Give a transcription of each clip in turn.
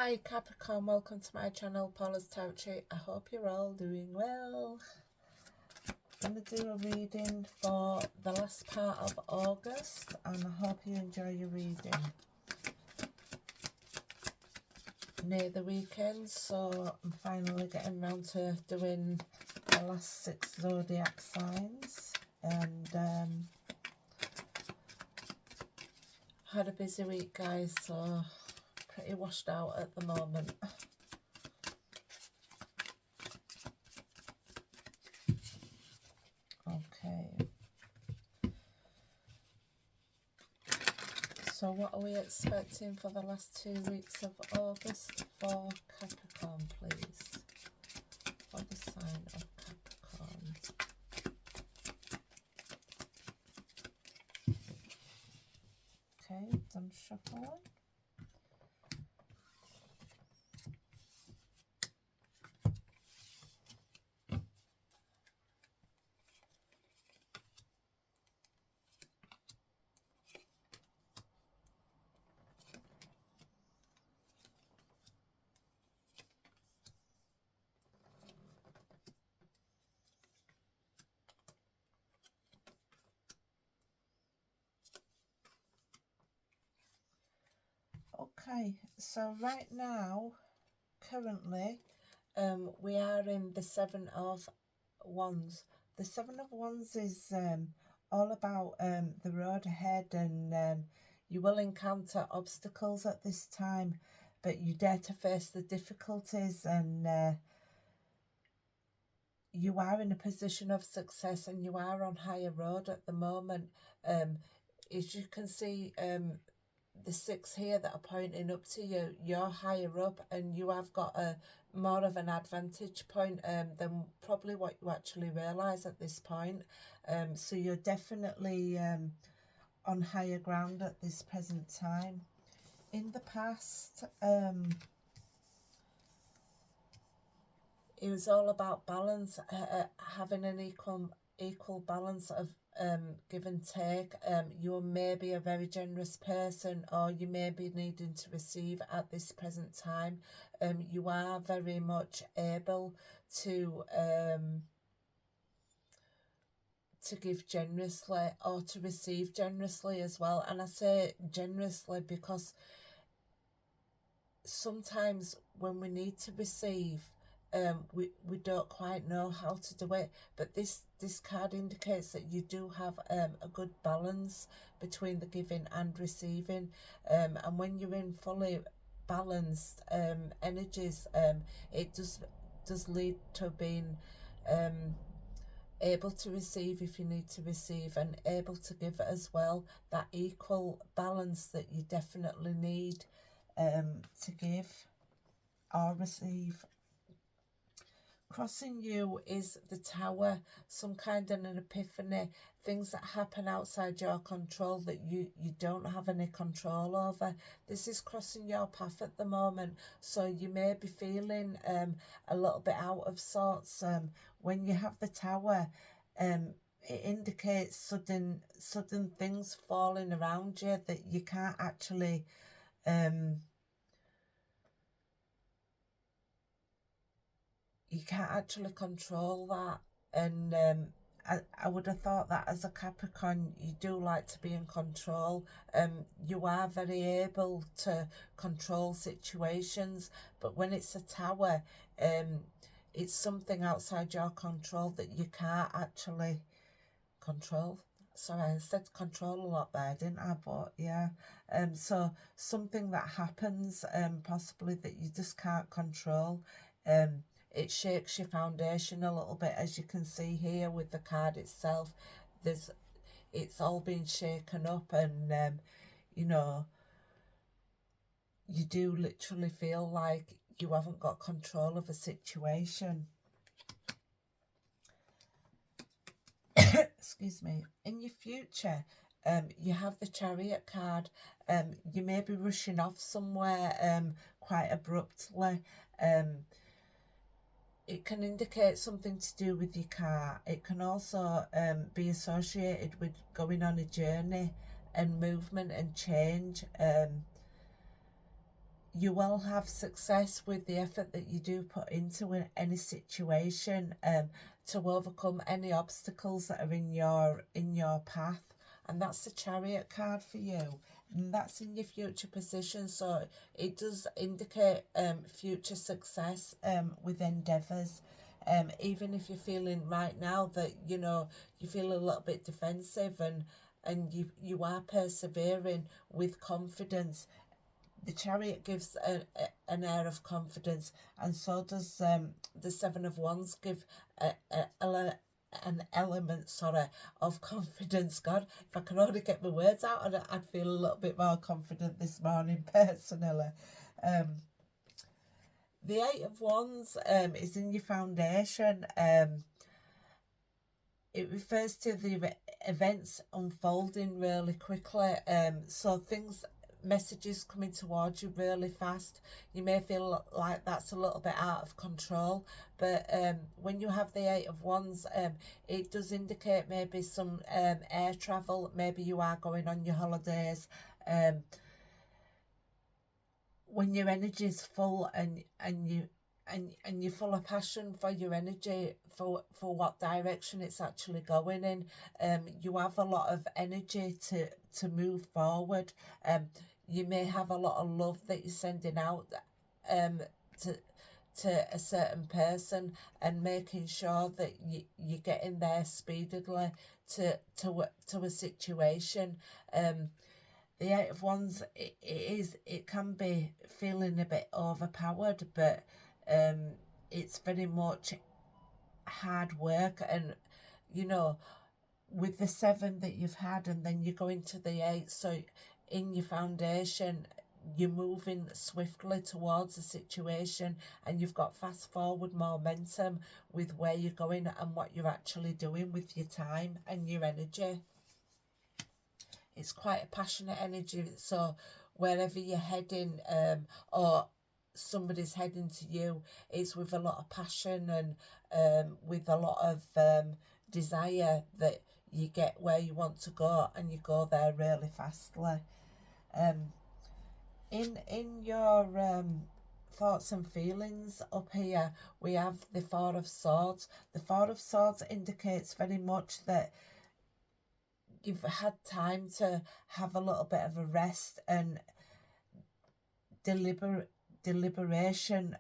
Hi Capricorn, welcome to my channel, Paula's Territory. I hope you're all doing well. I'm going to do a reading for the last part of August and I hope you enjoy your reading. Near the weekend, so I'm finally getting around to doing the last 6 zodiac signs, and had a busy week guys, so pretty washed out at the moment. Okay, so what are we expecting for the last 2 weeks of August for Capricorn, please? For the sign of Capricorn. Okay, done shuffling. Okay, so right now, currently, we are in the 7 of Wands. The 7 of Wands is all about the road ahead, and you will encounter obstacles at this time, but you dare to face the difficulties, and you are in a position of success and you are on higher road at the moment. As you can see, the 6 here that are pointing up to you, you're higher up and you have got a more of an advantage point than probably what you actually realise at this point. So you're definitely on higher ground at this present time. In the past, it was all about balance, having an equal balance of give and take. You may be a very generous person, or you may be needing to receive at this present time. You are very much able to give generously or to receive generously as well. And I say generously because sometimes when we need to receive, we don't quite know how to do it, but this card indicates that you do have a good balance between the giving and receiving, and when you're in fully balanced energies, it does lead to being able to receive if you need to receive, and able to give as well. That equal balance that you definitely need to give or receive. Crossing you is the Tower, some kind of an epiphany, things that happen outside your control that you don't have any control over. This is crossing your path at the moment, so you may be feeling a little bit out of sorts. When you have the Tower, it indicates sudden things falling around you that you can't actually control that. And I would have thought that as a Capricorn, you do like to be in control. You are very able to control situations, but when it's a Tower, it's something outside your control that you can't actually control. Sorry, I said control a lot there, didn't I? But yeah, so something that happens, possibly that you just can't control. It shakes your foundation a little bit, as you can see here with the card itself. It's all been shaken up, and you know, you do literally feel like you haven't got control of a situation. Excuse me. In your future, you have the Chariot card. You may be rushing off somewhere quite abruptly. It can indicate something to do with your car. It can also be associated with going on a journey and movement and change. You will have success with the effort that you do put into any situation, to overcome any obstacles that are in your path. And that's the Chariot card for you. And that's in your future position, so it does indicate future success with endeavours. Even if you're feeling right now that you feel a little bit defensive, and you are persevering with confidence. The Chariot gives an air of confidence, and so does the Seven of Wands give an element, of confidence. God, if I could only get my words out, I'd feel a little bit more confident this morning, personally. The Eight of Wands is in your foundation. It refers to the events unfolding really quickly. So messages coming towards you really fast. You may feel like that's a little bit out of control, but when you have the Eight of Wands, it does indicate maybe some air travel. Maybe you are going on your holidays. When your energy is full and you're full of passion for your energy, for what direction it's actually going in, you have a lot of energy to move forward. You may have a lot of love that you're sending out to a certain person, and making sure that you're getting there speedily to a situation. The Eight of Wands, it can be feeling a bit overpowered, but it's very much hard work. And with the Seven that you've had, and then you go into the Eight, so in your foundation you're moving swiftly towards a situation, and you've got fast forward momentum with where you're going and what you're actually doing with your time and your energy. It's quite a passionate energy, so wherever you're heading, or somebody's heading to you, it's with a lot of passion and with a lot of desire that you get where you want to go, and you go there really fastly. In your thoughts and feelings up here, we have the Four of Swords. The Four of Swords indicates very much that you've had time to have a little bit of a rest and deliberation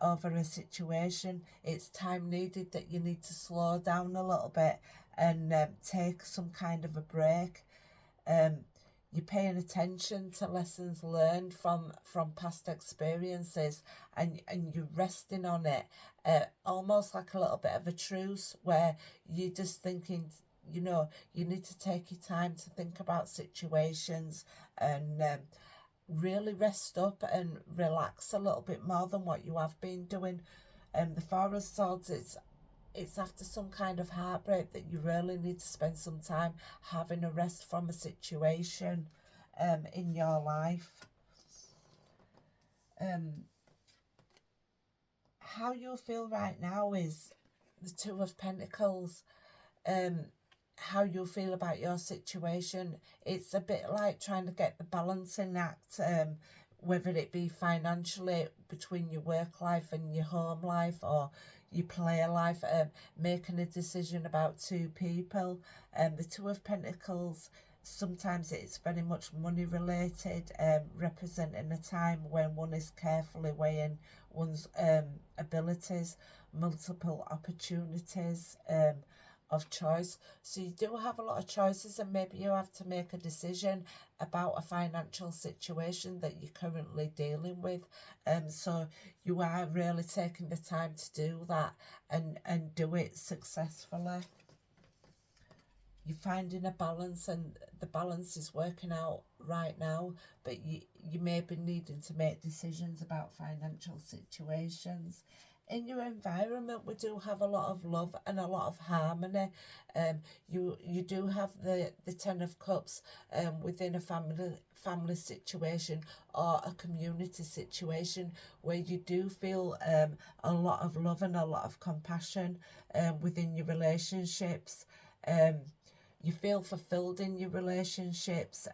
over a situation. It's time needed that you need to slow down a little bit and take some kind of a break. You're paying attention to lessons learned from past experiences, and you're resting on it, almost like a little bit of a truce, where you're just thinking, you need to take your time to think about situations and really rest up and relax a little bit more than what you have been doing. The Four of Swords, it's after some kind of heartbreak that you really need to spend some time having a rest from a situation in your life. How you feel right now is the Two of Pentacles. How you feel about your situation, it's a bit like trying to get the balancing act, whether it be financially between your work life and your home life, or your player life, making a decision about two people. The Two of Pentacles, sometimes it's very much money related, representing a time when one is carefully weighing one's abilities, multiple opportunities of choice. So you do have a lot of choices, and maybe you have to make a decision about a financial situation that you're currently dealing with. So you are really taking the time to do that and do it successfully. You're finding a balance, and the balance is working out right now, but you may be needing to make decisions about financial situations. In your environment, we do have a lot of love and a lot of harmony. You do have the Ten of Cups within a family situation or a community situation, where you do feel a lot of love and a lot of compassion within your relationships. You feel fulfilled in your relationships,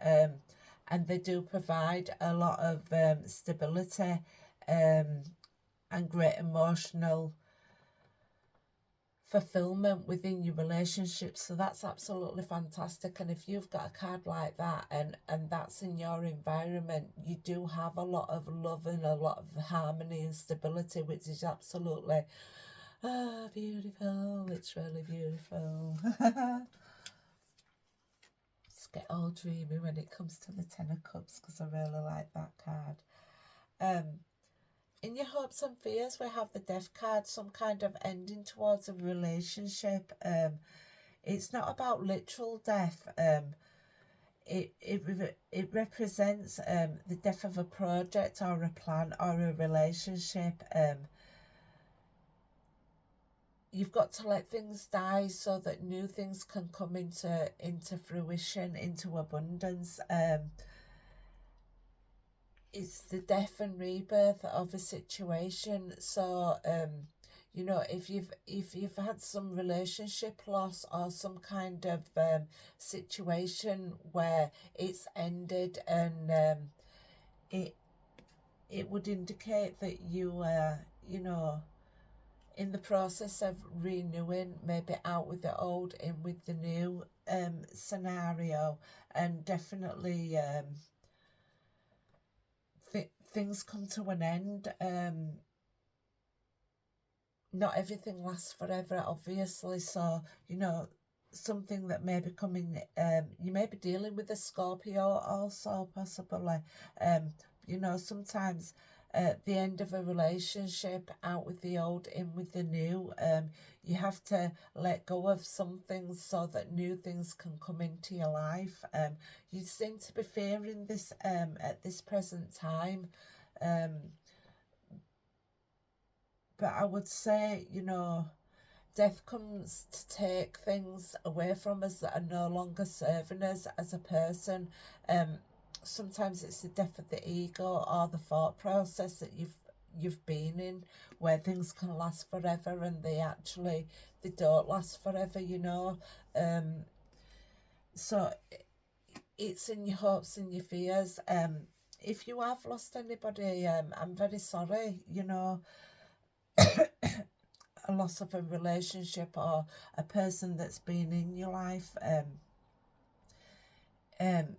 and they do provide a lot of stability and great emotional fulfillment within your relationship. So that's absolutely fantastic. And if you've got a card like that, and that's in your environment, you do have a lot of love and a lot of harmony and stability, which is absolutely beautiful. It's really beautiful. Just get all dreamy when it comes to the Ten of Cups, because I really like that card. In your hopes and fears, we have the Death card, some kind of ending towards a relationship. It's not about literal death. It represents the death of a project or a plan or a relationship. You've got to let things die so that new things can come into fruition, into abundance. It's the death and rebirth of a situation. So you know, if you've had some relationship loss or some kind of situation where it's ended, and it would indicate that you you know, in the process of renewing, maybe out with the old, in with the new scenario. And definitely things come to an end. Not everything lasts forever, obviously. So, you know, something that may be coming, you may be dealing with a Scorpio also, possibly. You know, sometimes the end of a relationship, out with the old, in with the new. You have to let go of some things so that new things can come into your life. You seem to be fearing this at this present time. But I would say, you know, death comes to take things away from us that are no longer serving us as a person. Sometimes it's the death of the ego or the thought process that you've been in, where things can last forever, and they don't last forever, you know. So it's in your hopes and your fears. If you have lost anybody, I'm very sorry, you know. A loss of a relationship or a person that's been in your life,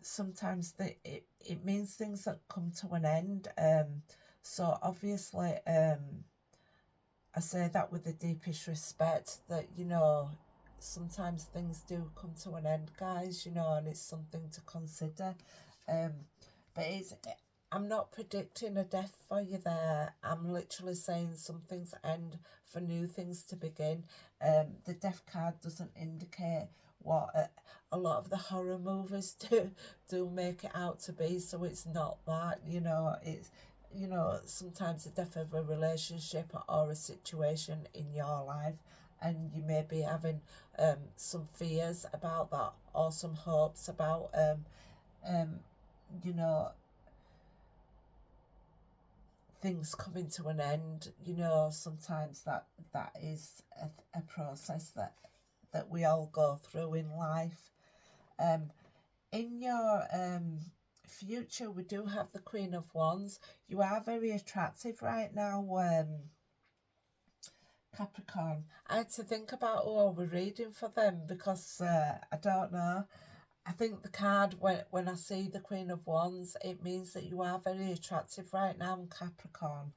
sometimes it means things that come to an end. So obviously, I say that with the deepest respect, that, you know, sometimes things do come to an end, guys, you know, and it's something to consider. But I'm not predicting a death for you there. I'm literally saying some things end for new things to begin. The death card doesn't indicate what a lot of the horror movies do make it out to be, so it's not that, you know. It's, you know, sometimes the death of a relationship or a situation in your life, and you may be having some fears about that, or some hopes about you know, things coming to an end. You know, sometimes that is a process that we all go through in life. In your future, we do have the Queen of Wands. You are very attractive right now, Capricorn. I had to think about who I was reading for them, because I don't know. I think the card, when I see the Queen of Wands, it means that you are very attractive right now, Capricorn.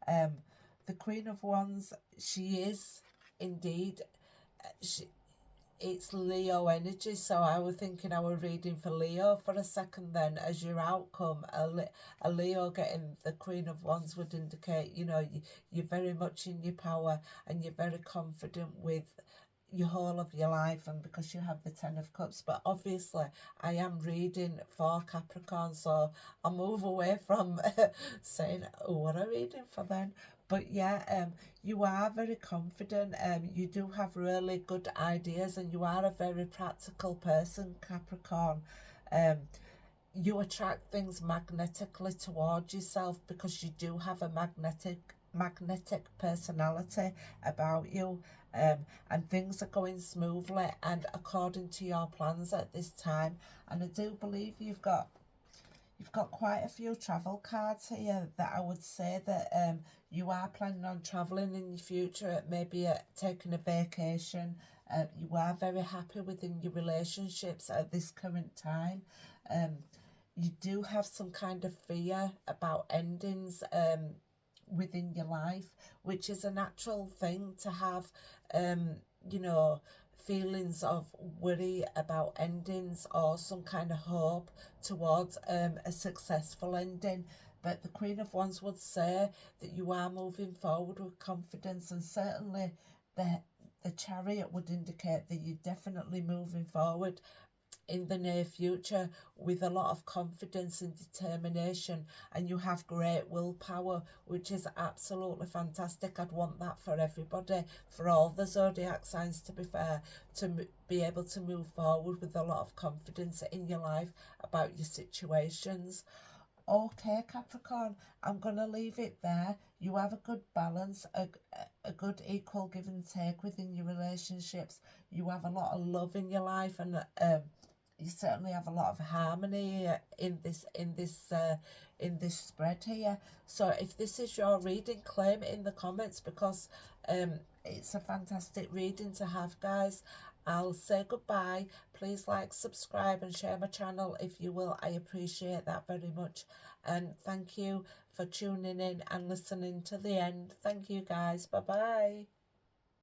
The Queen of Wands, she is indeed, it's Leo energy. So I was thinking I was reading for Leo for a second then, as your outcome. A Leo getting the Queen of Wands would indicate, you know, you're very much in your power, and you're very confident with your whole of your life, and because you have the Ten of Cups. But obviously I am reading for Capricorn, so I'll move away from saying, oh, what am I reading for then? But yeah, you are very confident. You do have really good ideas, and you are a very practical person, Capricorn. You attract things magnetically towards yourself, because you do have a magnetic personality about you. And things are going smoothly and according to your plans at this time. And I do believe you've got You've got quite a few travel cards here that I would say that you are planning on travelling in your future, maybe taking a vacation. You are very happy within your relationships at this current time. Um, you do have some kind of fear about endings within your life, which is a natural thing to have. You know, feelings of worry about endings or some kind of hope towards a successful ending. But the Queen of Wands would say that you are moving forward with confidence, and certainly the the Chariot would indicate that you're definitely moving forward in the near future with a lot of confidence and determination, and you have great willpower, which is absolutely fantastic. I'd want that for everybody, for all the zodiac signs, to be fair, to be able to move forward with a lot of confidence in your life about your situations. Okay, Capricorn, I'm going to leave it there. You have a good balance, a good equal give and take within your relationships. You have a lot of love in your life, and you certainly have a lot of harmony in this spread here. So if this is your reading, claim it in the comments, because it's a fantastic reading to have, guys. I'll say goodbye. Please like, subscribe and share my channel if you will. I appreciate that very much. And thank you for tuning in and listening to the end. Thank you, guys. Bye bye.